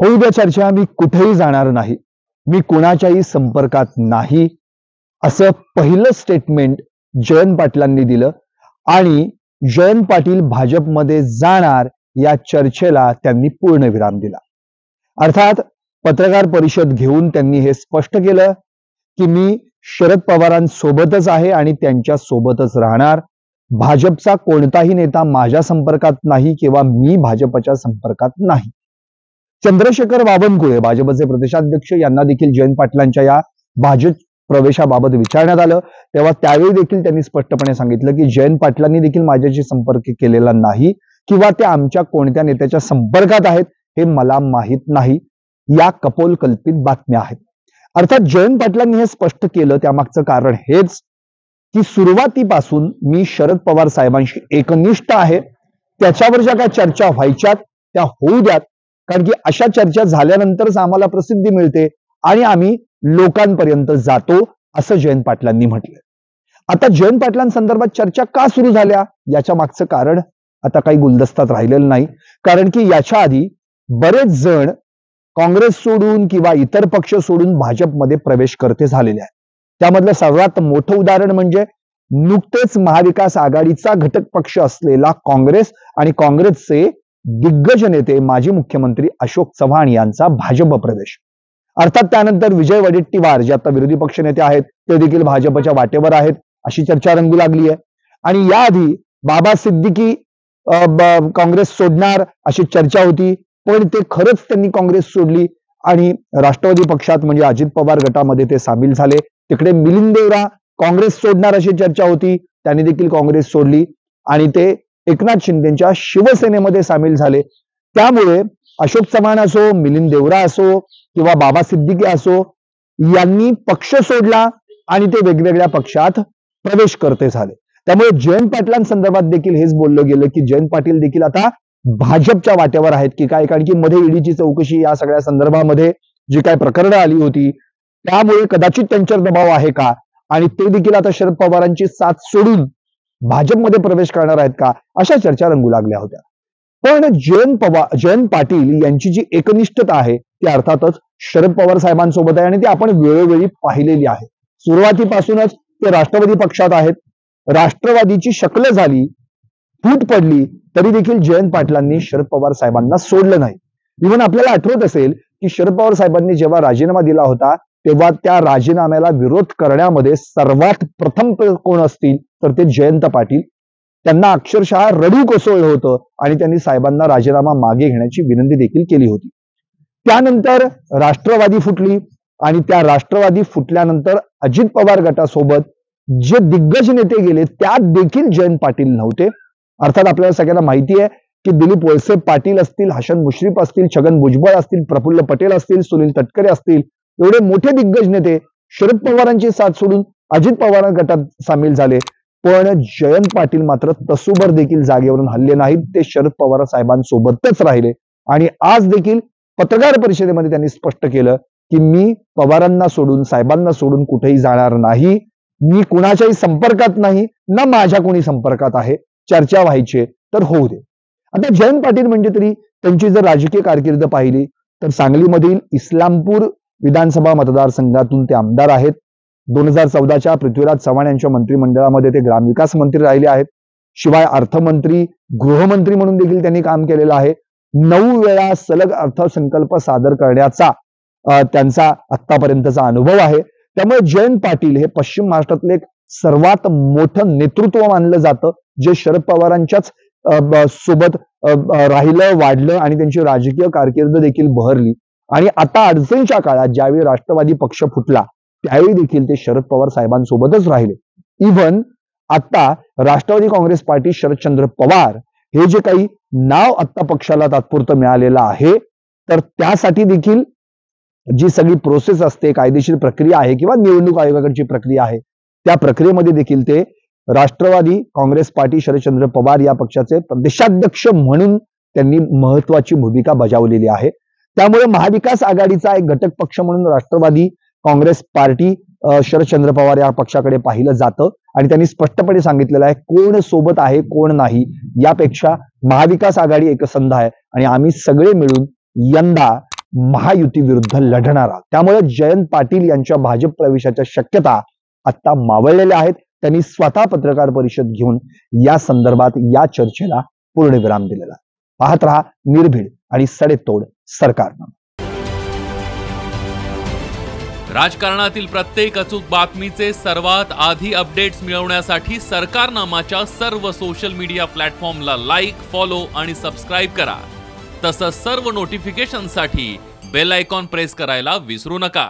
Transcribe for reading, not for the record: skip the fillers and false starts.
होऊ द्या चर्चा, मी कुठेही जाणार नाही, मी कुणाच्याही संपर्कात नाही, असं पहिलं स्टेटमेंट जयंत पाटलांनी दिलं आणि जयंत पाटील भाजपमध्ये जाणार या चर्चेला त्यांनी पूर्णविराम दिला. अर्थात पत्रकार परिषद घेऊन त्यांनी हे स्पष्ट केलं की मी शरद पवारांसोबतच आहे आणि त्यांच्या सोबतच राहणार. भाजपचा कोणताही नेता माझ्या संपर्कात नाही किंवा मी भाजपच्या संपर्कात नाही. चंद्रशेखर बावनकुळे भाजपचे प्रदेशाध्यक्ष यांना देखील जयंत पाटलांच्या या भाजप प्रवेशाबाबत विचारण्यात आलं, तेव्हा त्यावेळी देखील त्यांनी स्पष्टपणे सांगितलं की जयंत पाटलांनी देखील माझ्याशी संपर्क केलेला नाही किंवा ते आमच्या कोणत्या नेत्याच्या संपर्कात आहेत हे मला माहित नाही. या कपोलकल्पित बातम्या आहेत. अर्थात जयंत पाटलांनी हे स्पष्ट केलं त्यामागचं कारण हेच की सुरुवातीपासून मी शरद पवार साहेबांशी एकनिष्ठ आहे. त्याच्यावर ज्या काही चर्चा व्हायच्यात त्या होऊ द्यात, कारण की अशा चर्चा झाल्यानंतरच आम्हाला प्रसिद्धी मिळते आणि आम्ही लोकांपर्यंत जातो, असं जयंत पाटलांनी म्हटलंय. आता जयंत पाटलांसंदर्भात चर्चा का सुरू झाल्या याच्या मागचं कारण आता काही गुलदस्तात राहिलेलं नाही, कारण की याच्या आधी बरेच जण काँग्रेस सोडून किंवा इतर पक्ष सोडून भाजपमध्ये प्रवेश करते झालेले आहेत. त्यामधलं सर्वात मोठं उदाहरण म्हणजे नुकतेच महाविकास आघाडीचा घटक पक्ष असलेला काँग्रेस आणि काँग्रेसचे दिग्गज नेते माजी मुख्यमंत्री अशोक चव्हाण यांचा भाजप प्रवेश. अर्थात त्यानंतर विजय वडेट्टीवार जे आता विरोधी पक्ष नेते आहेत ते देखील भाजपच्या वाटेवर आहेत अशी चर्चा रंगू लागली आहे. आणि याआधी बाबा सिद्दीकी काँग्रेस सोडणार अशी चर्चा होती, पण ते खरंच त्यांनी काँग्रेस सोडली आणि राष्ट्रवादी पक्षात म्हणजे अजित पवार गटामध्ये ते सामील झाले. तिकडे मिलिंद देवरा काँग्रेस सोडणार अशी चर्चा होती, त्यांनी देखील काँग्रेस सोडली आणि ते एकनाथ शिंदेच्या शिवसेनेमध्ये सामील झाले. त्यामुळे अशोक चव्हाण असो, मिलिंद देवरा असो किंवा बाबा सिद्दीकी असो, यांनी पक्ष सोडला आणि ते वेगवेगळ्या पक्षात प्रवेश करते झाले. त्यामुळे जयंत पाटलांसंदर्भात देखील हेच बोललं गेलं की जयंत पाटील देखील आता भाजपच्या वाट्यावर आहेत की काय, कारण की मध्ये ईडीची चौकशी या सगळ्या संदर्भामध्ये जी काय प्रकरणं आली होती त्यामुळे कदाचित त्यांच्यावर दबाव आहे का आणि ते देखील आता शरद पवारांची साथ सोडून भाजपमध्ये प्रवेश करणार आहेत का, अशा चर्चा रंगू लागल्या होत्या. पण जयंत पाटील यांची जी एकनिष्ठता आहे ती अर्थातच शरद पवार साहेबांसोबत आहे आणि ती आपण वेळोवेळी पाहिलेली आहे. सुरुवातीपासूनच ते राष्ट्रवादी पक्षात आहेत. राष्ट्रवादीची शक्ल झाली, फूट पडली तरी देखील जयंत पाटलांनी शरद पवार साहेबांना सोडलं नाही. इव्हन आपल्याला आठवत असेल की शरद पवार साहेबांनी जेव्हा राजीनामा दिला होता तेव्हा त्या राजीनाम्याला विरोध करण्यामध्ये सर्वात प्रथम कोण असतील तर ते जयंत पाटील. त्यांना अक्षरशः रडू कोसळलं होतं आणि त्यांनी साहेबांना राजीनामा मागे घेण्याची विनंती देखील केली होती. त्यानंतर राष्ट्रवादी फुटली आणि त्या राष्ट्रवादी फुटल्यानंतर अजित पवार गटासोबत जे दिग्गज नेते गेले त्यात देखील जयंत पाटील नव्हते. अर्थात आपल्याला सगळ्यांना माहिती आहे की दिलीप वळसे पाटील असतील, हसन मुश्रीफ असतील, छगन भुजबळ असतील, प्रफुल्ल पटेल असतील, सुनील तटकरे असतील, एवढे मोठे दिग्गज नेते शरद पवारांची साथ सोडून अजित पवार गटात सामील झाले. पण जयंत पाटील मात्र तसूभर देखील जागेवरून हल्ले नाहीत. ते शरद पवार साहेबांसोबतच राहिले आणि आज देखील पत्रकार परिषदेमध्ये त्यांनी स्पष्ट केलं की मी पवारांना सोडून, साहेबांना सोडून कुठेही जाणार नाही, मी कुणाच्याही संपर्कात नाही, ना माझ्या कोणी संपर्कात आहे. चर्चा व्हायची तर होऊ दे. आता जयंत पाटील म्हणजे तरी त्यांची जर राजकीय कारकीर्द पाहिली तर सांगलीमधील इस्लामपूर विधानसभा मतदारसंघातून ते आमदार आहेत. 2014च्या पृथ्वीराज चव्हाण यांच्या मंत्रिमंडळामध्ये ते ग्रामविकास मंत्री राहिले आहेत. शिवाय अर्थमंत्री, गृहमंत्री म्हणून देखील त्यांनी काम केलेलं आहे. 9 वेळा सलग अर्थसंकल्प सादर करण्याचा त्यांचा आतापर्यंतचा अनुभव आहे. त्यामुळे जयंत पाटील हे पश्चिम महाराष्ट्रातले एक सर्वात मोठं नेतृत्व मानलं जातं, जे शरद पवारांच्याच सोबत राहिलं, वाढलं आणि त्यांची राजकीय कारकीर्द देखील बहरली. आणि आता अडचणीच्या काळात ज्यावेळी राष्ट्रवादी पक्ष फुटला त्यावेळी देखील ते शरद पवार साहेबांसोबतच राहिले. इव्हन आता राष्ट्रवादी काँग्रेस पार्टी शरदचंद्र पवार हे जे काही नाव आता पक्षाला तात्पुरतं मिळालेलं आहे तर त्यासाठी देखील जी सगळी प्रोसेस असते, कायदेशीर प्रक्रिया आहे किंवा निवडणूक आयोगाकडची प्रक्रिया आहे, त्या प्रक्रियेमध्ये देखील ते राष्ट्रवादी काँग्रेस पार्टी शरदचंद्र पवार या पक्षाचे प्रदेशाध्यक्ष म्हणून त्यांनी महत्वाची भूमिका बजावलेली आहे. त्यामुळे महाविकास आघाडीचा एक घटक पक्ष म्हणून राष्ट्रवादी काँग्रेस पार्टी शरदचंद्र पवार या पक्षाकडे पाहिलं जातं आणि त्यांनी स्पष्टपणे सांगितलेलं आहे कोण सोबत आहे कोण नाही यापेक्षा महाविकास आघाडी एकसंध आहे आणि आम्ही सगळे मिळून यंदा महायुती विरुद्ध लढणार आहोत. त्यामुळे जयंत पाटील यांच्या भाजप प्रवेशाच्या शक्यता आता मावळलेल्या आहेत. त्यांनी स्वतः पत्रकार परिषद घेऊन या संदर्भात या चर्चेला पूर्णविराम दिलेला. पाहत रहा निर्भीड आणि सडेतोड सरकारनामा. राजकारणातील प्रत्येक अचूक बातमीचे सर्वात आधी अपडेट्स मिळवण्यासाठी सरकारनामाच्या सर्व सोशल मीडिया प्लॅटफॉर्मला लाईक, फॉलो आणि सबस्क्राईब करा. तसंच सर्व नोटिफिकेशनसाठी बेल आयकॉन प्रेस करायला विसरू नका.